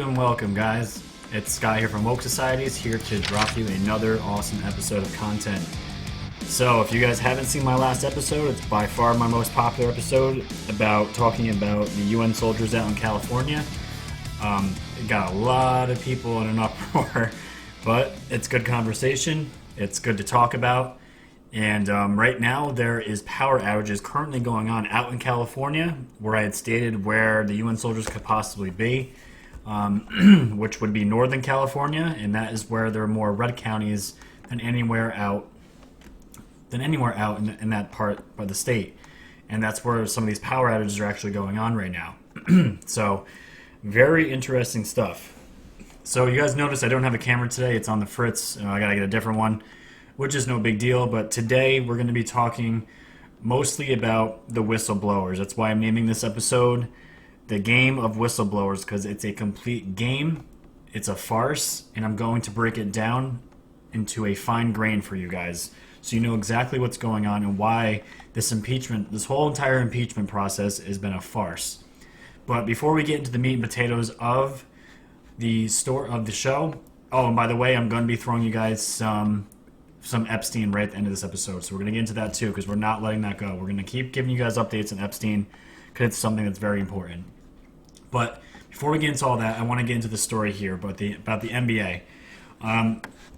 Welcome, guys. It's Sky here from Woke Societies, here to drop you another awesome episode of content. So, if you guys haven't seen my last episode, it's by far my most popular episode talking about the UN soldiers out in California. It got a lot of people in an uproar, but it's good conversation. It's good to talk about. And right now, there is power outages currently going on out in California, where I had stated where the UN soldiers could possibly be, which would be Northern California, and that is where there are more red counties than anywhere out in that part of the state. And that's where some of these power outages are actually going on right now. So, very interesting stuff. So you guys notice I don't have a camera today. It's on the fritz. I gotta get a different one, which is no big deal. But today we're going to be talking mostly about the whistleblowers. That's why I'm naming this episode The Game of Whistleblowers, because it's a complete game. It's a farce, and I'm going to break it down into a fine grain for you guys, so you know exactly what's going on and why this whole entire impeachment process has been a farce. But before we get into the meat and potatoes of the show, oh, and by the way, I'm going to be throwing you guys some Epstein right at the end of this episode, so we're going to get into that too, because we're not letting that go. We're going to keep giving you guys updates on Epstein, because it's something that's very important. But before we get into all that, I want to get into the story here about the NBA.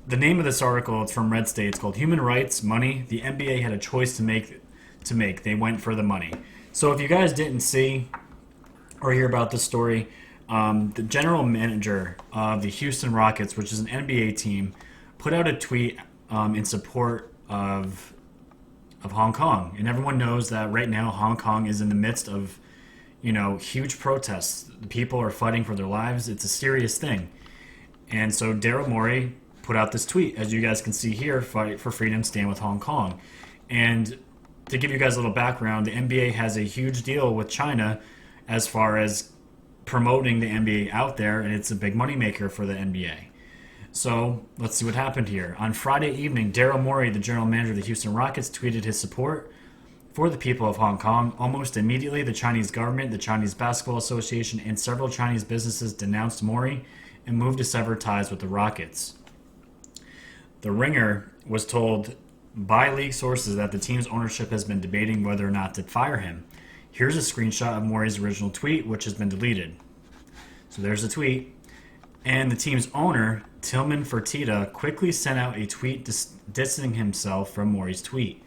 The name of this article, it's from Red State. It's called Human Rights, Money. The NBA had a choice to make. They went for the money. So if you guys didn't see or hear about this story, the general manager of the Houston Rockets, which is an NBA team, put out a tweet in support of Hong Kong. And everyone knows that right now Hong Kong is in the midst of, huge protests. People are fighting for their lives. It's a serious thing. And so Daryl Morey put out this tweet, as you guys can see here, Fight for Freedom, Stand with Hong Kong. And to give you guys a little background, the NBA has a huge deal with China as far as promoting the NBA out there, and it's a big moneymaker for the NBA. So let's see what happened here. On Friday evening, Daryl Morey, the general manager of the Houston Rockets, tweeted his support for the people of Hong Kong. Almost immediately, the Chinese government, the Chinese Basketball Association, and several Chinese businesses denounced Morey and moved to sever ties with the Rockets. The Ringer was told by league sources that the team's ownership has been debating whether or not to fire him. Here's a screenshot of Morey's original tweet, which has been deleted. So there's the tweet. And the team's owner, Tillman Fertitta, quickly sent out a tweet distancing himself from Morey's tweet.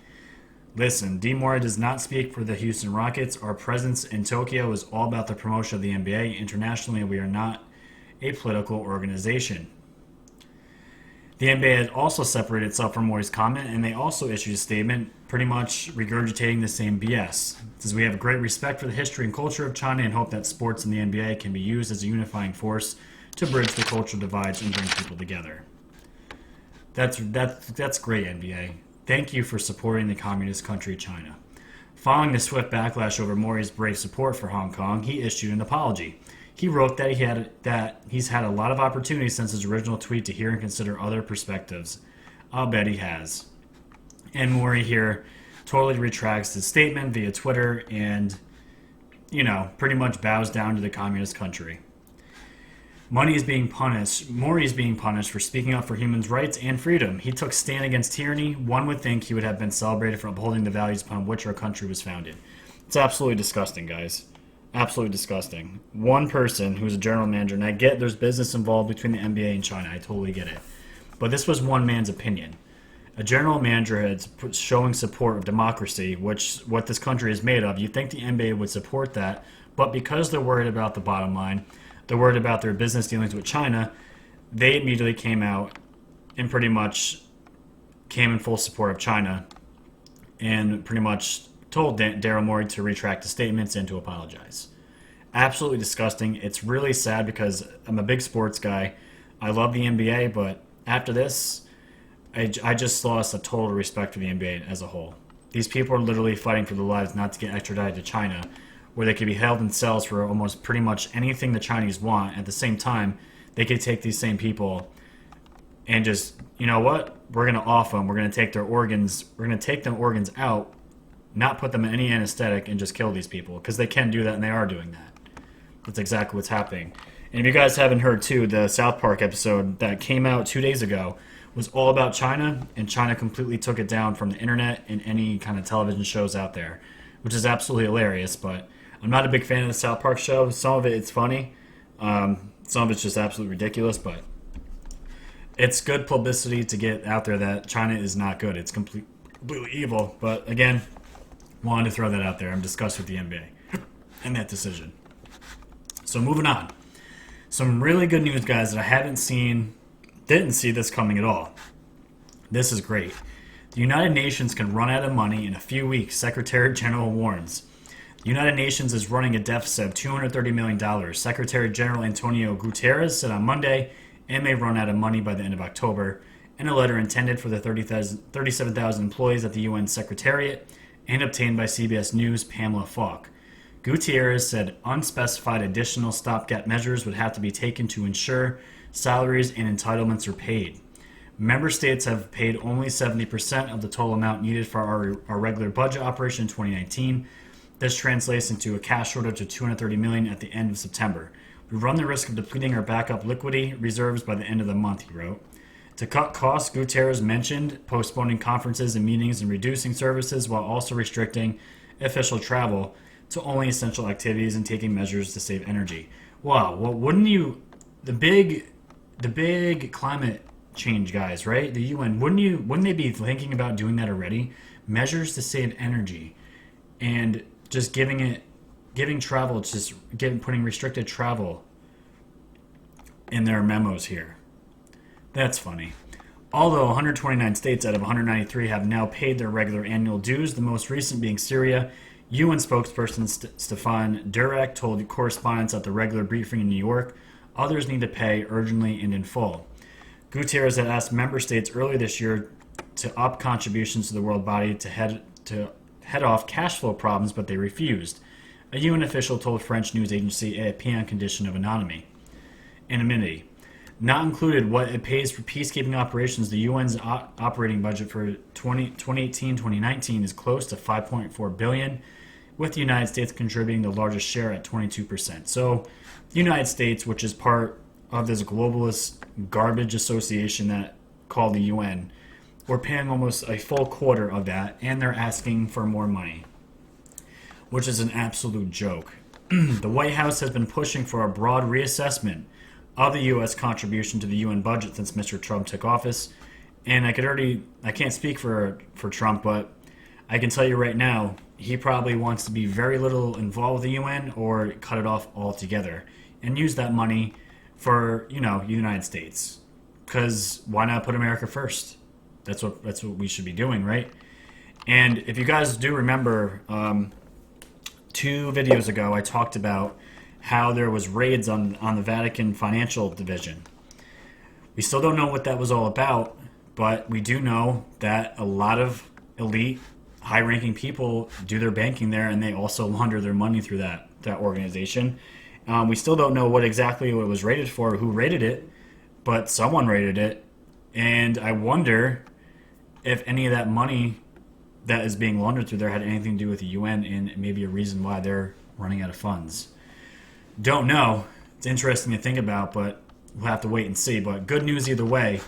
Listen, D. Morey does not speak for the Houston Rockets. Our presence in Tokyo is all about the promotion of the NBA. Internationally, we are not a political organization. The NBA had also separated itself from Morey's comment, and they also issued a statement pretty much regurgitating the same BS. It says, we have great respect for the history and culture of China and hope that sports and the NBA can be used as a unifying force to bridge the cultural divides and bring people together. That's great, NBA. Thank you for supporting the communist country China. Following the swift backlash over Morey's brave support for Hong Kong, he issued an apology. He wrote that he's had a lot of opportunities since his original tweet to hear and consider other perspectives. I'll bet he has. And Morey here totally retracts his statement via Twitter and, pretty much bows down to the communist country. Morey is being punished for speaking up for human rights and freedom. He took stand against tyranny. One would think he would have been celebrated for upholding the values upon which our country was founded. It's absolutely disgusting, guys. Absolutely disgusting. One person who's a general manager, and I get there's business involved between the NBA and China. I totally get it. But this was one man's opinion. A general manager is showing support of democracy, which what this country is made of. You'd think the NBA would support that, but because they're worried about the bottom line, they're worried about their business dealings with China, they immediately came out and pretty much came in full support of China and pretty much told Daryl Morey to retract the statements and to apologize. Absolutely disgusting. It's really sad because I'm a big sports guy. I love the NBA, but after this, I just lost a total respect for the NBA as a whole. These people are literally fighting for their lives not to get extradited to China, where they could be held in cells for almost pretty much anything the Chinese want. At the same time, they could take these same people and just, you know what? We're going to off them. We're going to take their organs. We're going to take them organs out, not put them in any anesthetic, and just kill these people, because they can do that, and they are doing that. That's exactly what's happening. And if you guys haven't heard too, the South Park episode that came out 2 days ago was all about China, and China completely took it down from the internet and any kind of television shows out there, which is absolutely hilarious. But I'm not a big fan of the South Park show. Some of it's funny, some of it's just absolutely ridiculous, but it's good publicity to get out there that China is not good. It's completely evil. But again, wanted to throw that out there. I'm disgusted with the NBA and that decision. So moving on. Some really good news, guys, that I didn't see this coming at all. This is great. The United Nations can run out of money in a few weeks, Secretary General warns. The United Nations is running a deficit of $230 million. Secretary General Antonio Guterres said on Monday it may run out of money by the end of October, in a letter intended for the 37,000 employees at the UN Secretariat and obtained by CBS News' Pamela Falk. Gutierrez said unspecified additional stopgap measures would have to be taken to ensure salaries and entitlements are paid. Member states have paid only 70% of the total amount needed for our regular budget operation in 2019. This translates into a cash shortage of $230 million at the end of September. We run the risk of depleting our backup liquidity reserves by the end of the month, he wrote. To cut costs, Gutierrez mentioned postponing conferences and meetings and reducing services while also restricting official travel to only essential activities and taking measures to save energy. Wow, well, wouldn't you, the big climate change guys, right? The UN, wouldn't they be thinking about doing that already? Measures to save energy and just giving travel, putting restricted travel in their memos here. That's funny. Although 129 states out of 193 have now paid their regular annual dues, the most recent being Syria, UN spokesperson Stefan Durek told correspondents at the regular briefing in New York, others need to pay urgently and in full. Gutierrez had asked member states earlier this year to up contributions to the world body to head off cash flow problems, but they refused. A UN official told French news agency AFP on condition of anonymity. Not included what it pays for peacekeeping operations, the UN's operating budget for 2018-2019 is close to $5.4 billion, with the United States contributing the largest share at 22%. So the United States, which is part of this globalist garbage association that called the UN, we're paying almost a full quarter of that, and they're asking for more money, which is an absolute joke. The White House has been pushing for a broad reassessment of the U.S. contribution to the UN budget since Mr. Trump took office. And I can't speak for Trump, but I can tell you right now, he probably wants to be very little involved with the UN or cut it off altogether and use that money for, the United States. Because why not put America first? That's what we should be doing, right? And if you guys do remember, 2 videos ago, I talked about how there was raids on the Vatican financial division. We still don't know what that was all about, but we do know that a lot of elite, high-ranking people do their banking there, and they also launder their money through that organization. We still don't know what exactly it was raided for, who raided it, but someone raided it, and I wonder if any of that money that is being laundered through there had anything to do with the UN and maybe a reason why they're running out of funds. Don't know. It's interesting to think about, but we'll have to wait and see. But good news either way.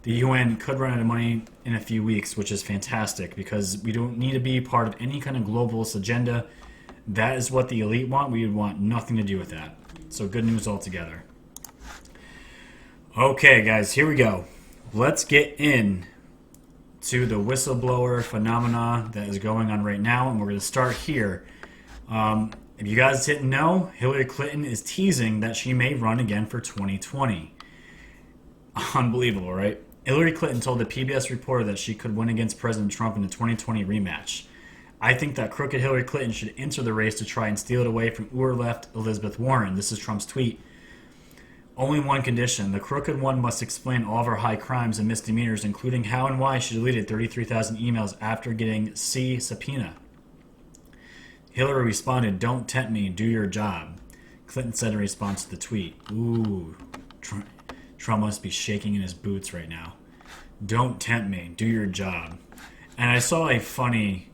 The UN could run out of money in a few weeks, which is fantastic because we don't need to be part of any kind of globalist agenda. That is what the elite want. We would want nothing to do with that. So good news altogether. Okay, guys, here we go. Let's get in to the whistleblower phenomena that is going on right now, and we're going to start here. If you guys didn't know, Hillary Clinton is teasing that she may run again for 2020. Unbelievable, right? Hillary Clinton told the PBS reporter that she could win against President Trump in the 2020 rematch. I think that crooked Hillary Clinton should enter the race to try and steal it away from left Elizabeth Warren. This is Trump's tweet. Only one condition. The crooked one must explain all of her high crimes and misdemeanors, including how and why she deleted 33,000 emails after getting C subpoena. Hillary responded, "Don't tempt me, do your job." Clinton said in response to the tweet, "Ooh, Trump must be shaking in his boots right now. Don't tempt me, do your job." And I saw a funny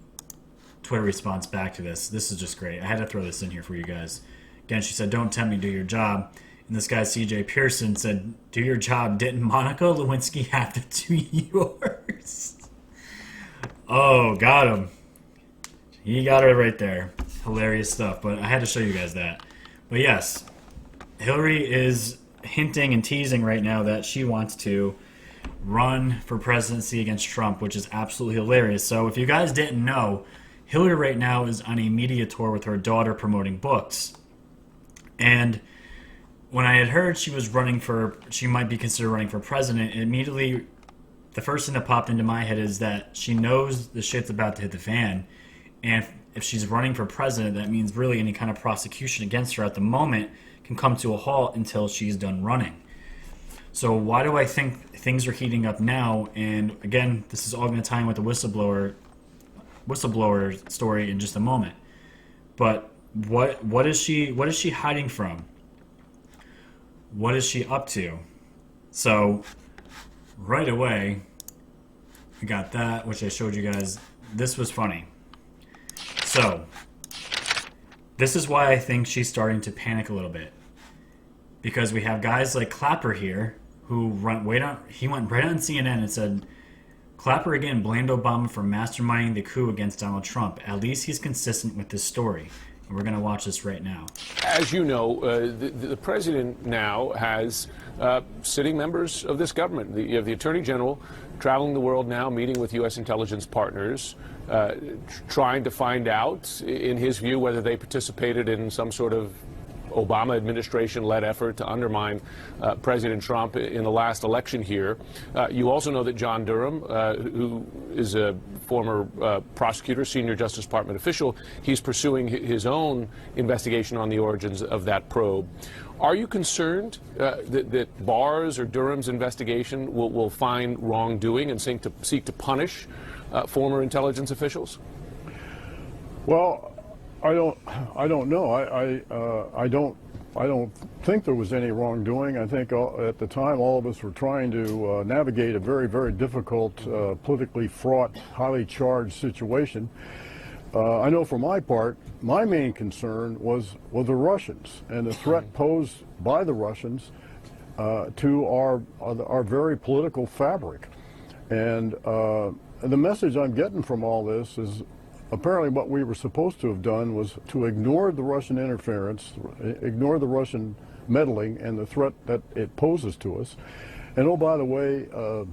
Twitter response back to this. This is just great. I had to throw this in here for you guys. Again, she said, "Don't tempt me, do your job." And this guy, CJ Pearson, said, "Do your job. Didn't Monica Lewinsky have to do yours?" Oh, got him. He got it right there. Hilarious stuff. But I had to show you guys that. But yes, Hillary is hinting and teasing right now that she wants to run for presidency against Trump, which is absolutely hilarious. So if you guys didn't know, Hillary right now is on a media tour with her daughter promoting books. And when I had heard she might be considered running for president, immediately the first thing that popped into my head is that she knows the shit's about to hit the fan. And if she's running for president, that means really any kind of prosecution against her at the moment can come to a halt until she's done running. So why do I think things are heating up now? And again, this is all going to tie in with the whistleblower story in just a moment. But what is she hiding from? What is she up to? So right away, we got that, which I showed you guys. This was funny. So this is why I think she's starting to panic a little bit, because we have guys like Clapper here who went right on CNN and said, "Clapper again blamed Obama for masterminding the coup against Donald Trump. At least he's consistent with this story." And we're going to watch this right now. As you know, the president now has sitting members of this government. You have the Attorney General traveling the world now, meeting with U.S. intelligence partners, trying to find out, in his view, whether they participated in some sort of Obama administration-led effort to undermine President Trump in the last election here. You also know that John Durham, who is a former prosecutor, senior Justice Department official, he's pursuing his own investigation on the origins of that probe. Are you concerned that Barr's or Durham's investigation will find wrongdoing and seek to punish former intelligence officials? Well, I don't know. I don't think there was any wrongdoing. I think at the time all of us were trying to navigate a very, very difficult, politically fraught, highly charged situation. I know for my part, my main concern was the Russians and the threat posed by the Russians to our very political fabric. And the message I'm getting from all this is, apparently what we were supposed to have done was to ignore the Russian interference, ignore the Russian meddling and the threat that it poses to us. And oh, by the way,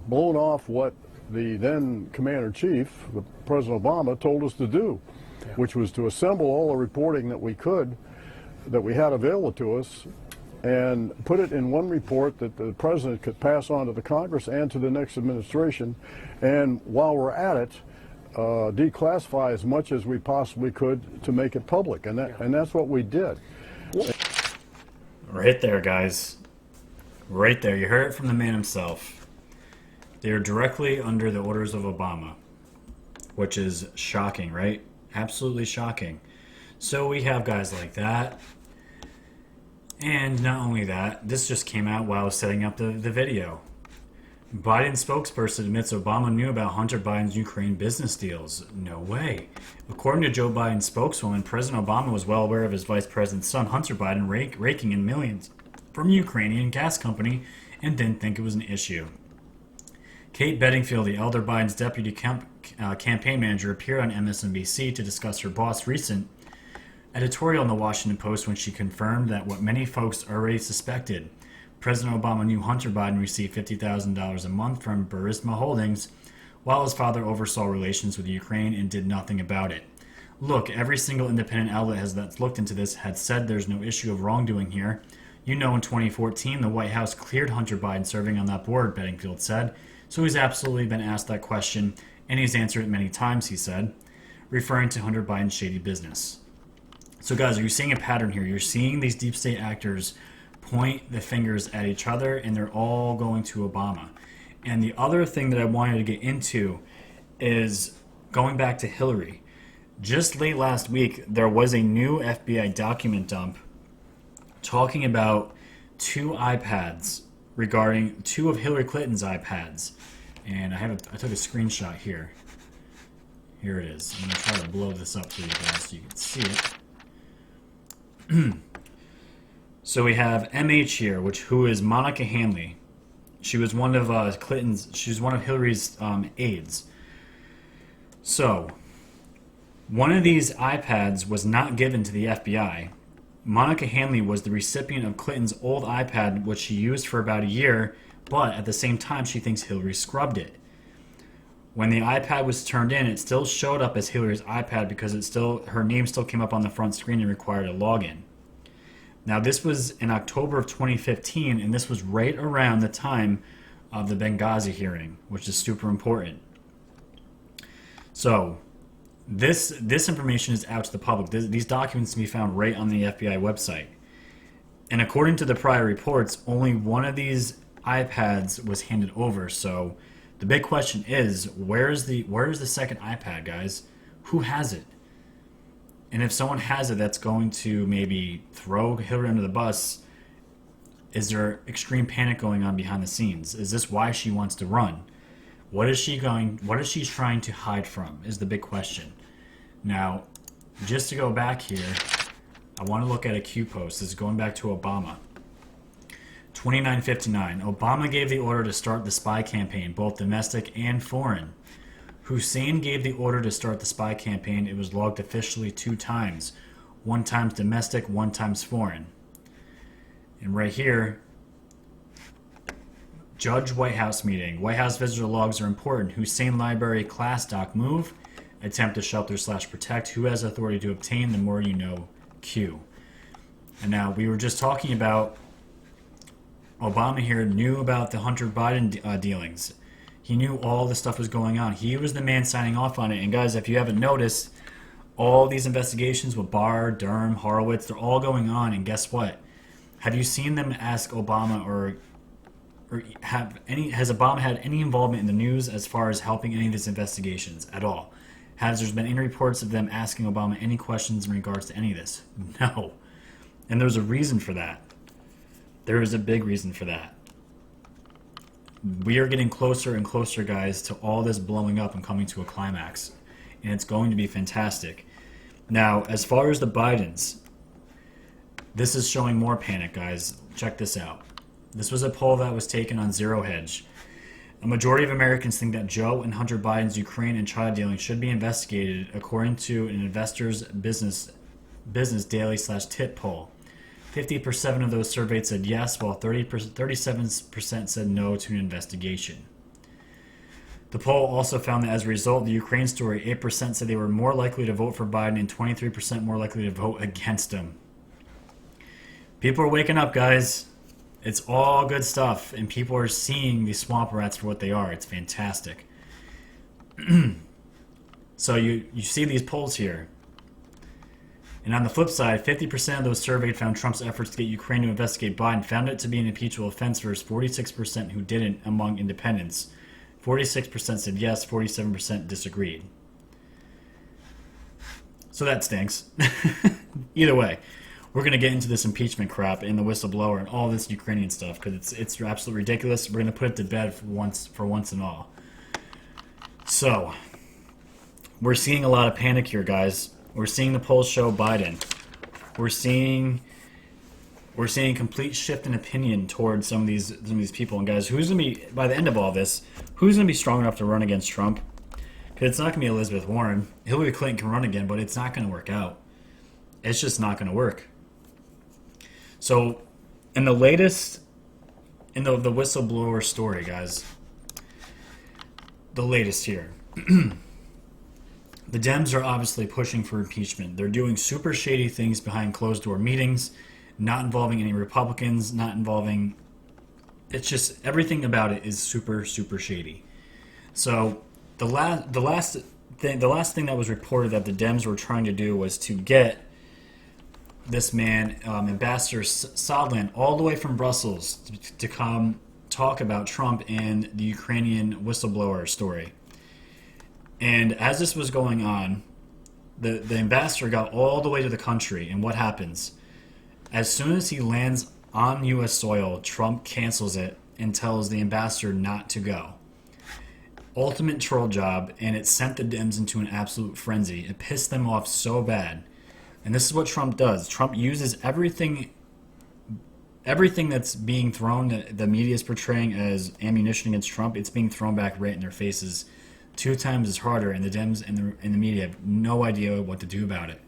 blown off what the then Commander-in-Chief, President Obama, told us to do, which was to assemble all the reporting that we had available to us, and put it in one report that the President could pass on to the Congress and to the next administration. And while we're at it, declassify as much as we possibly could to make it public, and that's what we did. Right there, guys. Right there. You heard it from the man himself. They are directly under the orders of Obama, which is shocking, right? Absolutely shocking. So we have guys like that. And not only that, this just came out while I was setting up the video. Biden spokesperson admits Obama knew about Hunter Biden's Ukraine business deals. No way. According to Joe Biden's spokeswoman, President Obama was well aware of his vice president's son, Hunter Biden, raking in millions from Ukrainian gas company and didn't think it was an issue. Kate Bedingfield, the elder Biden's deputy campaign manager, appeared on MSNBC to discuss her boss' recent editorial in the Washington Post when she confirmed that what many folks already suspected. President Obama knew Hunter Biden received $50,000 a month from Burisma Holdings, while his father oversaw relations with Ukraine and did nothing about it. Look, every single independent outlet that's looked into this had said there's no issue of wrongdoing here. You know, in 2014, the White House cleared Hunter Biden serving on that board, Bedingfield said. So he's absolutely been asked that question, and he's answered it many times, he said, referring to Hunter Biden's shady business. So guys, are you seeing a pattern here? You're seeing these deep state actors point the fingers at each other, and they're all going to Obama. And the other thing that I wanted to get into is going back to Hillary. Just late last week, there was a new FBI document dump talking about two iPads, regarding two of Hillary Clinton's iPads. And I took a screenshot here. Here it is. I'm going to try to blow this up for you guys so you can see it. So we have MH here, who is Monica Hanley. She was one of she was one of Hillary's aides. So, one of these iPads was not given to the FBI. Monica Hanley was the recipient of Clinton's old iPad, which she used for about a year, but at the same time, she thinks Hillary scrubbed it. When the iPad was turned in, it still showed up as Hillary's iPad because her name still came up on the front screen and required a login. Now, this was in October of 2015, and this was right around the time of the Benghazi hearing, which is super important. So, this information is out to the public. These documents can be found right on the FBI website. And according to the prior reports, only one of these iPads was handed over. So, the big question is, where is the second iPad, guys? Who has it? And if someone has it that's going to maybe throw Hillary under the bus, is there extreme panic going on behind the scenes? Is this why she wants to run? What is she trying to hide from is the big question. Now, just to go back here, I want to look at a Q post. This is going back to Obama. 2959. Obama gave the order to start the spy campaign, both domestic and foreign. Hussein gave the order to start the spy campaign. It was logged officially 2 times. 1 times domestic, 1 times foreign. And right here, Judge White House meeting. White House visitor logs are important. Hussein Library class doc move. Attempt to shelter/protect. Who has authority to obtain? The more you know. Q. And now we were just talking about Obama here knew about the Hunter Biden dealings. He knew all this stuff was going on. He was the man signing off on it. And guys, if you haven't noticed, all these investigations with Barr, Durham, Horowitz, they're all going on. And guess what? Have you seen them ask Obama or has Obama had any involvement in the news as far as helping any of these investigations at all? Has there been any reports of them asking Obama any questions in regards to any of this? No. And there's a reason for that. There is a big reason for that. We are getting closer and closer, guys, to all this blowing up and coming to a climax. And it's going to be fantastic. Now, as far as the Bidens, this is showing more panic, guys. Check this out. This was a poll that was taken on Zero Hedge. A majority of Americans think that Joe and Hunter Biden's Ukraine and China dealing should be investigated, according to an Investor's Business Daily/Tip poll. 50% of those surveyed said yes, while 37% said no to an investigation. The poll also found that as a result of the Ukraine story, 8% said they were more likely to vote for Biden and 23% more likely to vote against him. People are waking up, guys. It's all good stuff, and people are seeing these swamp rats for what they are. It's fantastic. So you see these polls here. And on the flip side, 50% of those surveyed found Trump's efforts to get Ukraine to investigate Biden found it to be an impeachable offense versus 46% who didn't among independents. 46% said yes, 47% disagreed. So that stinks. Either way, we're going to get into this impeachment crap and the whistleblower and all this Ukrainian stuff because it's absolutely ridiculous. We're going to put it to bed for once and all. So, we're seeing a lot of panic here, guys. We're seeing the polls show Biden. We're seeing a complete shift in opinion towards some of these people. And guys, who's gonna be by the end of all this? Who's gonna be strong enough to run against Trump? Because it's not gonna be Elizabeth Warren. Hillary Clinton can run again, but it's not gonna work out. It's just not gonna work. So, in the latest, in the whistleblower story, guys, the latest here. The Dems are obviously pushing for impeachment. They're doing super shady things behind closed-door meetings, not involving any Republicans, not involving... It's just, everything about it is super, super shady. So, the last thing that was reported that the Dems were trying to do was to get this man, Ambassador Sondland, all the way from Brussels to come talk about Trump and the Ukrainian whistleblower story. And as this was going on, the ambassador got all the way to the country, and what happens? As soon as he lands on U.S. soil, Trump cancels it and tells the ambassador not to go. Ultimate troll job, and it sent the Dems into an absolute frenzy. It pissed them off so bad. And this is what Trump does. Trump uses everything everything that's being thrown, that the media is portraying as ammunition against Trump, it's being thrown back right in their faces 2 times as harder, and the Dems and the media have no idea what to do about it.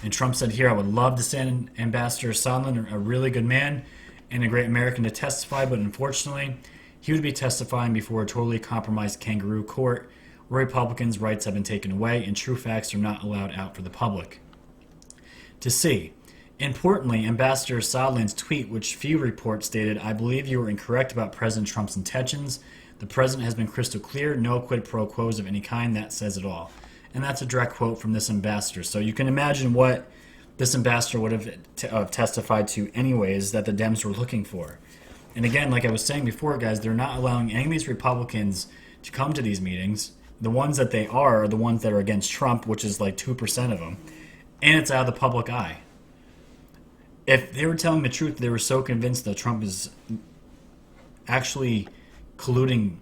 And Trump said here, I would love to send Ambassador Sondland, a really good man and a great American, to testify, but unfortunately, he would be testifying before a totally compromised kangaroo court where Republicans' rights have been taken away and true facts are not allowed out for the public to see. Importantly, Ambassador Sondland's tweet, which few reports, stated, I believe you were incorrect about President Trump's intentions. The president has been crystal clear, no quid pro quos of any kind. That says it all. And that's a direct quote from this ambassador. So you can imagine what this ambassador would have testified to anyways that the Dems were looking for. And again, like I was saying before, guys, they're not allowing any of these Republicans to come to these meetings. The ones that they are the ones that are against Trump, which is like 2% of them. And it's out of the public eye. If they were telling the truth, they were so convinced that Trump is actually colluding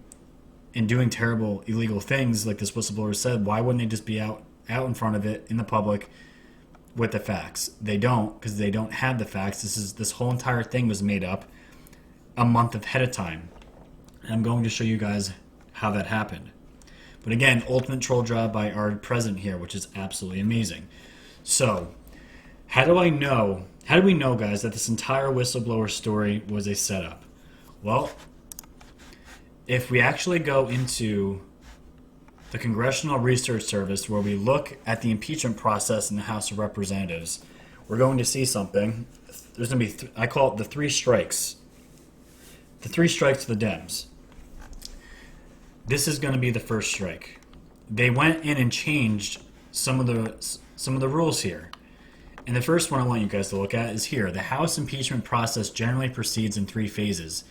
and doing terrible, illegal things, like this whistleblower said, why wouldn't they just be out in front of it in the public with the facts? They don't, because they don't have the facts. This whole entire thing was made up a month ahead of time. And I'm going to show you guys how that happened. But again, ultimate troll job by our president here, which is absolutely amazing. So, how do we know, guys, that this entire whistleblower story was a setup? Well, if we actually go into the Congressional Research Service, where we look at the impeachment process in the House of Representatives, we're going to see something. There's going to be, I call it the 3 strikes. The 3 strikes to the Dems. This is going to be the first strike. They went in and changed some of the rules here. And the first one I want you guys to look at is here. The House impeachment process generally proceeds in 3 phases.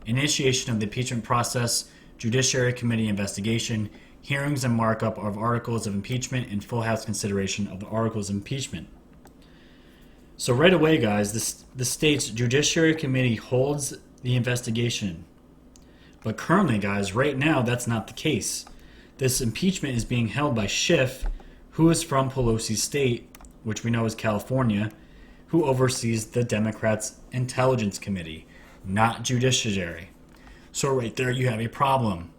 Initiation of the impeachment process, Judiciary Committee investigation, hearings and markup of articles of impeachment, and full House consideration of the articles of impeachment. So right away, guys, the state's Judiciary Committee holds the investigation. But currently, guys, right now, that's not the case. This impeachment is being held by Schiff, who is from Pelosi's state, which we know is California, who oversees the Democrats' Intelligence Committee, not Judiciary. So right there you have a problem.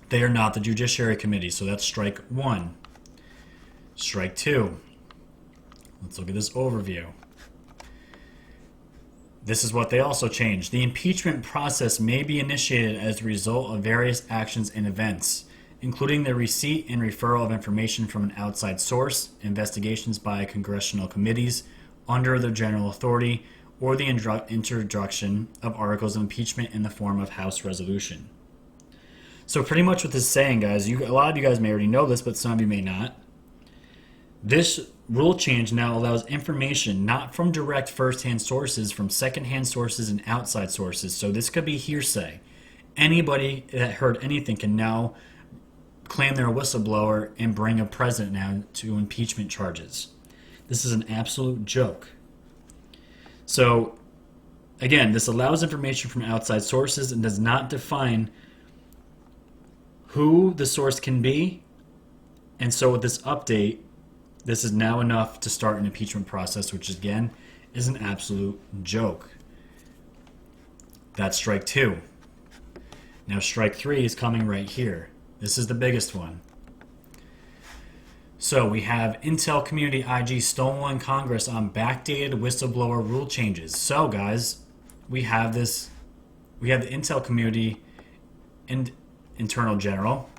They are not the Judiciary Committee, so that's strike 1. Strike 2. Let's look at this overview. This is what they also changed. The impeachment process may be initiated as a result of various actions and events, including the receipt and referral of information from an outside source, investigations by congressional committees under their general authority, or the introduction of articles of impeachment in the form of House resolution. So pretty much what this is saying, guys, a lot of you guys may already know this, but some of you may not. This rule change now allows information not from direct first-hand sources, from second-hand sources and outside sources. So this could be hearsay. Anybody that heard anything can now claim they're a whistleblower and bring a president now to impeachment charges. This is an absolute joke. So, again, this allows information from outside sources and does not define who the source can be. And so with this update, this is now enough to start an impeachment process, which again is an absolute joke. That's strike 2. Now strike 3 is coming right here. This is the biggest one. So we have Intel Community IG stonewalling Congress on backdated whistleblower rule changes. So guys, we have this. We have the Intel Community and Internal General.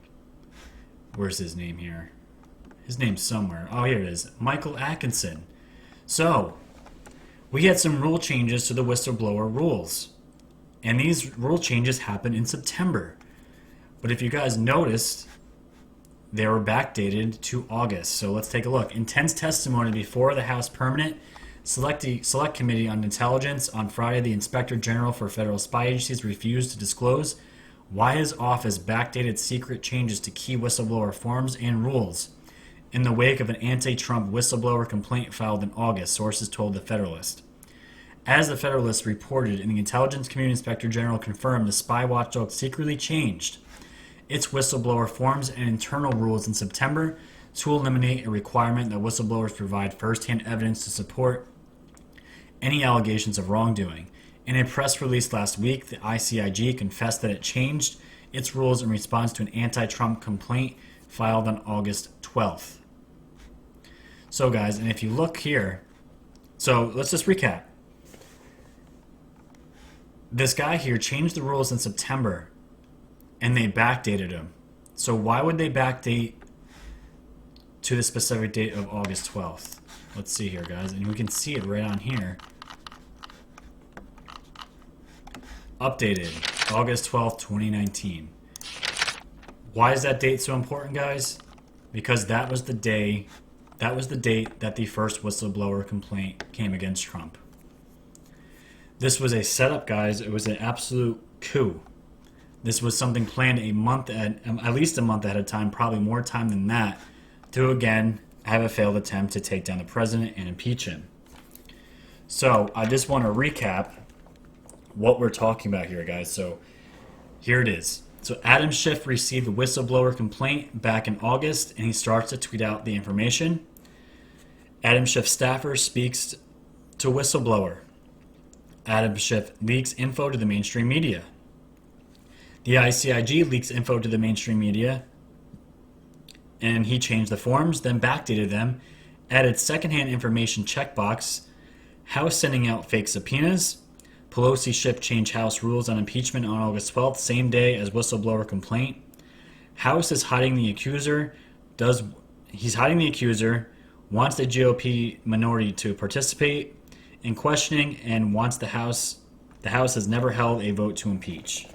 Where's his name here? His name's somewhere. Oh, here it is. Michael Atkinson. So we had some rule changes to the whistleblower rules. And these rule changes happened in September. But if you guys noticed, they were backdated to August. So let's take a look. Intense testimony before the House Permanent Select Committee on Intelligence on Friday. The Inspector General for Federal Spy Agencies refused to disclose why his office backdated secret changes to key whistleblower forms and rules in the wake of an anti-Trump whistleblower complaint filed in August, sources told the Federalist. As the Federalist reported, and the Intelligence Community Inspector General confirmed, the spy watchdog secretly changed its whistleblower forms and internal rules in September to eliminate a requirement that whistleblowers provide first-hand evidence to support any allegations of wrongdoing. In a press release last week, the ICIG confessed that it changed its rules in response to an anti-Trump complaint filed on August 12th. So guys, and if you look here, so let's just recap. This guy here changed the rules in September, and they backdated him. So why would they backdate to the specific date of August 12th? Let's see here, guys, and we can see it right on here. Updated August 12th, 2019. Why is that date so important, guys? Because that was the date that the first whistleblower complaint came against Trump. This was a setup, guys. It was an absolute coup. This was something planned at least a month ahead of time, probably more time than that, to again have a failed attempt to take down the president and impeach him. So I just want to recap what we're talking about here, guys. So here it is. So Adam Schiff received the whistleblower complaint back in August, and he starts to tweet out the information. Adam Schiff staffer speaks to whistleblower. Adam Schiff leaks info to the mainstream media. The ICIG leaks info to the mainstream media, and he changed the forms, then backdated them, added secondhand information checkbox, House sending out fake subpoenas, Pelosi ship changed House rules on impeachment on August 12th, same day as whistleblower complaint. House is hiding the accuser, wants the GOP minority to participate in questioning, and wants the House has never held a vote to impeach.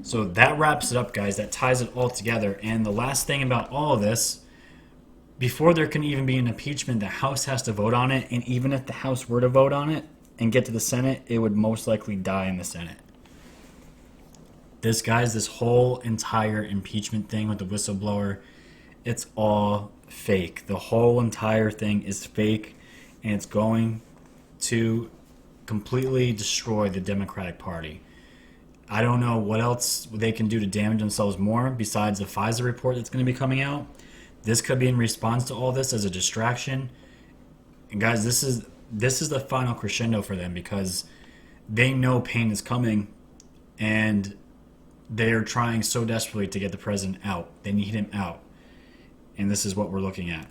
So that wraps it up, guys. That ties it all together. And the last thing about all of this, before there can even be an impeachment, the House has to vote on it. And even if the House were to vote on it and get to the Senate, it would most likely die in the Senate. This whole entire impeachment thing with the whistleblower, it's all fake. The whole entire thing is fake, and it's going to completely destroy the Democratic Party. I don't know what else they can do to damage themselves more besides the FISA report that's going to be coming out. This could be in response to all this as a distraction. And guys, this is the final crescendo for them, because they know pain is coming, and they are trying so desperately to get the president out. They need him out. And this is what we're looking at.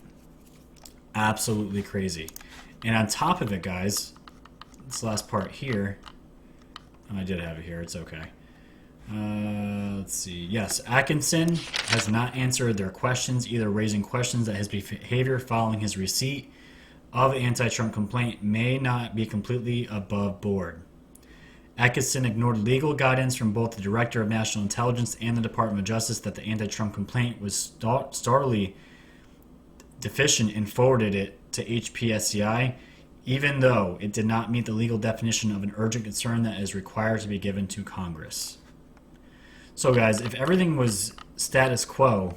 Absolutely crazy. And on top of it, guys, this last part here, I did have it here. It's okay. Let's see. Yes, Atkinson has not answered their questions, either raising questions that his behavior following his receipt of the anti-Trump complaint may not be completely above board. Atkinson ignored legal guidance from both the Director of National Intelligence and the Department of Justice that the anti-Trump complaint was startlingly deficient, and forwarded it to HPSCI, even though it did not meet the legal definition of an urgent concern that is required to be given to Congress. So guys, if everything was status quo,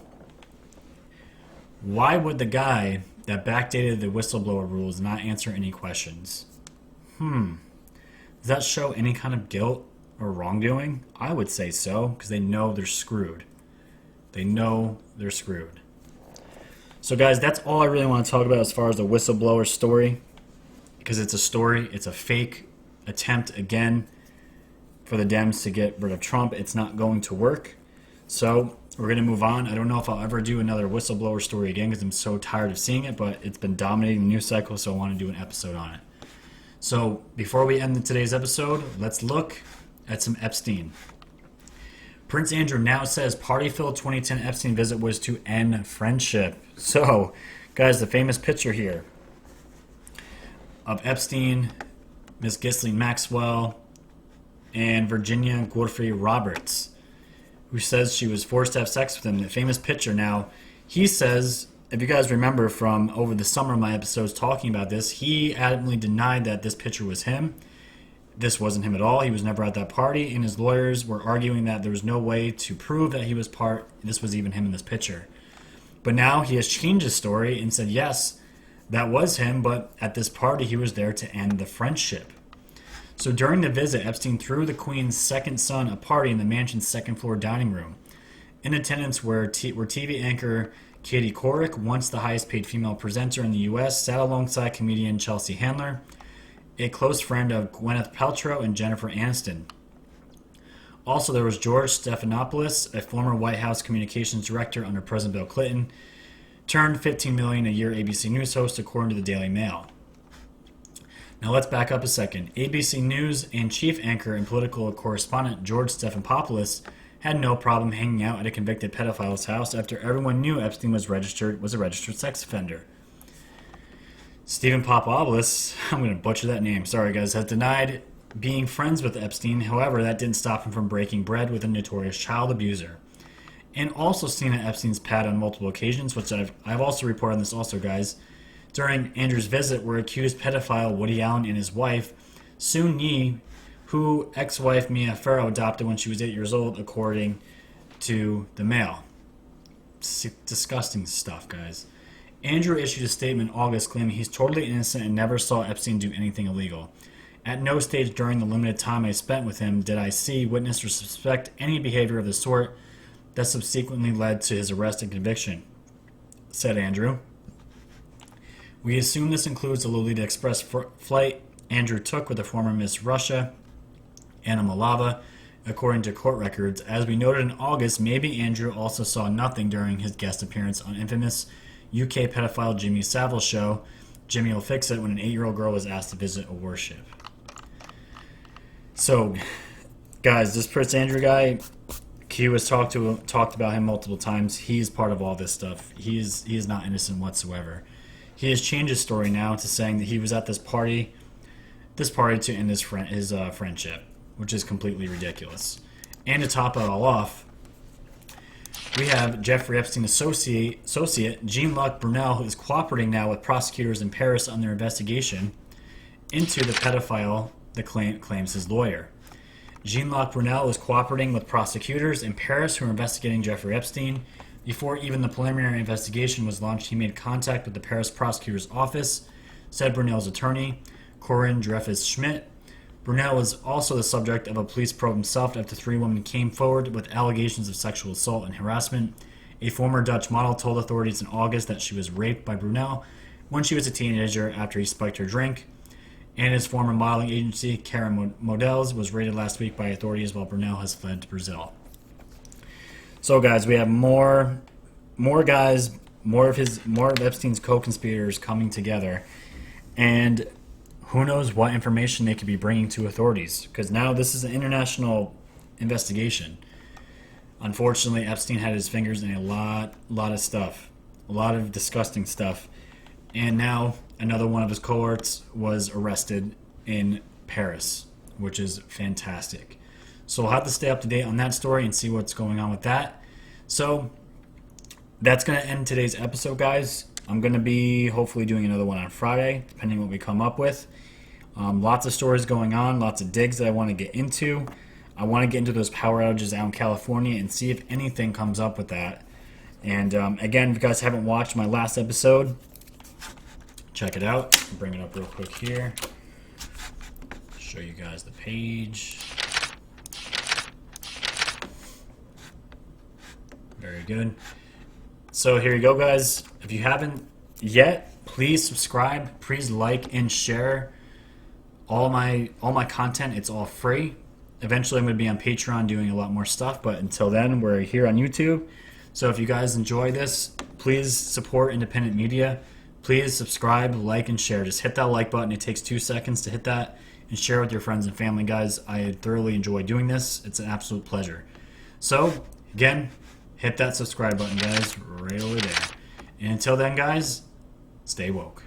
why would the guy that backdated the whistleblower rules not answer any questions? Does that show any kind of guilt or wrongdoing? I would say so, because they know they're screwed. They know they're screwed. So guys, that's all I really want to talk about as far as the whistleblower story, because it's a story. It's a fake attempt, again, for the Dems to get rid of Trump. It's not going to work. So we're going to move on. I don't know if I'll ever do another whistleblower story again, because I'm so tired of seeing it, but it's been dominating the news cycle, so I want to do an episode on it. So before we end today's episode, let's look at some Epstein. Prince Andrew now says party-filled 2010 Epstein visit was to end friendship. So, guys, the famous picture here of Epstein, Miss Ghislaine Maxwell, and Virginia Giuffre Roberts, who says she was forced to have sex with him. The famous picture. Now, he says, if you guys remember from over the summer, my episodes talking about this, he adamantly denied that this picture was him. This wasn't him at all. He was never at that party, and his lawyers were arguing that there was no way to prove that he was this was even him in this picture. But now he has changed his story and said, yes, that was him, but at this party he was there to end the friendship. So during the visit, Epstein threw the Queen's second son a party in the mansion's second floor dining room. In attendance were TV anchor Katie Couric, once the highest paid female presenter in the U.S., sat alongside comedian Chelsea Handler, a close friend of Gwyneth Paltrow and Jennifer Aniston. Also, there was George Stephanopoulos, a former White House communications director under President Bill Clinton, turned $15 million a year ABC News host, according to the Daily Mail. Now let's back up a second. ABC News and chief anchor and political correspondent George Stephanopoulos had no problem hanging out at a convicted pedophile's house after everyone knew Epstein was a registered sex offender. Stephen Papopoulos, I'm going to butcher that name, sorry guys, has denied being friends with Epstein. However, that didn't stop him from breaking bread with a notorious child abuser. And also seen at Epstein's pad on multiple occasions, which I've also reported on this also, guys. During Andrew's visit, were accused pedophile Woody Allen and his wife, Soon Yi, who ex-wife Mia Farrow adopted when she was 8 years old, according to the Mail. Disgusting stuff, guys. Andrew issued a statement in August claiming he's totally innocent and never saw Epstein do anything illegal. At no stage during the limited time I spent with him did I see, witness, or suspect any behavior of the sort that subsequently led to his arrest and conviction, said Andrew. We assume this includes the Lolita Express flight Andrew took with the former Miss Russia, Anna Malava, according to court records. As we noted in August, maybe Andrew also saw nothing during his guest appearance on infamous UK pedophile Jimmy Savile's show, Jimmy Will Fix It, when an 8-year-old girl was asked to visit a worship. So, guys, this Prince Andrew guy, Q has talked about him multiple times. He's part of all this stuff. He is not innocent whatsoever. He has changed his story now to saying that he was at this party to end his friendship, which is completely ridiculous. And to top it all off, we have Jeffrey Epstein associate Jean-Luc Brunel, who is cooperating now with prosecutors in Paris on their investigation into the pedophile that claims his lawyer. Jean-Luc Brunel is cooperating with prosecutors in Paris who are investigating Jeffrey Epstein. Before even the preliminary investigation was launched, he made contact with the Paris prosecutor's office, said Brunel's attorney, Corinne Dreyfus-Schmidt. Brunel was also the subject of a police probe himself after 3 women came forward with allegations of sexual assault and harassment. A former Dutch model told authorities in August that she was raped by Brunel when she was a teenager after he spiked her drink. And his former modeling agency, Karen Models, was raided last week by authorities while Brunel has fled to Brazil. So, guys, we have more guys, more of Epstein's co-conspirators coming together, and who knows what information they could be bringing to authorities? Because now this is an international investigation. Unfortunately, Epstein had his fingers in a lot of stuff, a lot of disgusting stuff, and now another one of his cohorts was arrested in Paris, which is fantastic. So we'll have to stay up to date on that story and see what's going on with that. So that's going to end today's episode, guys. I'm going to be hopefully doing another one on Friday, depending on what we come up with. Lots of stories going on, lots of digs that I want to get into. I want to get into those power outages out in California and see if anything comes up with that. And again, if you guys haven't watched my last episode, check it out. I'll bring it up real quick here. Show you guys the page. Very good. So here you go, guys. If you haven't yet, please subscribe. Please like and share all my content. It's all free. Eventually, I'm going to be on Patreon doing a lot more stuff, but until then, we're here on YouTube. So if you guys enjoy this, please support independent media. Please subscribe, like, and share. Just hit that like button. It takes 2 seconds to hit that and share with your friends and family, guys. I thoroughly enjoy doing this. It's an absolute pleasure. So, again, hit that subscribe button, guys, right over there. And until then, guys, stay woke.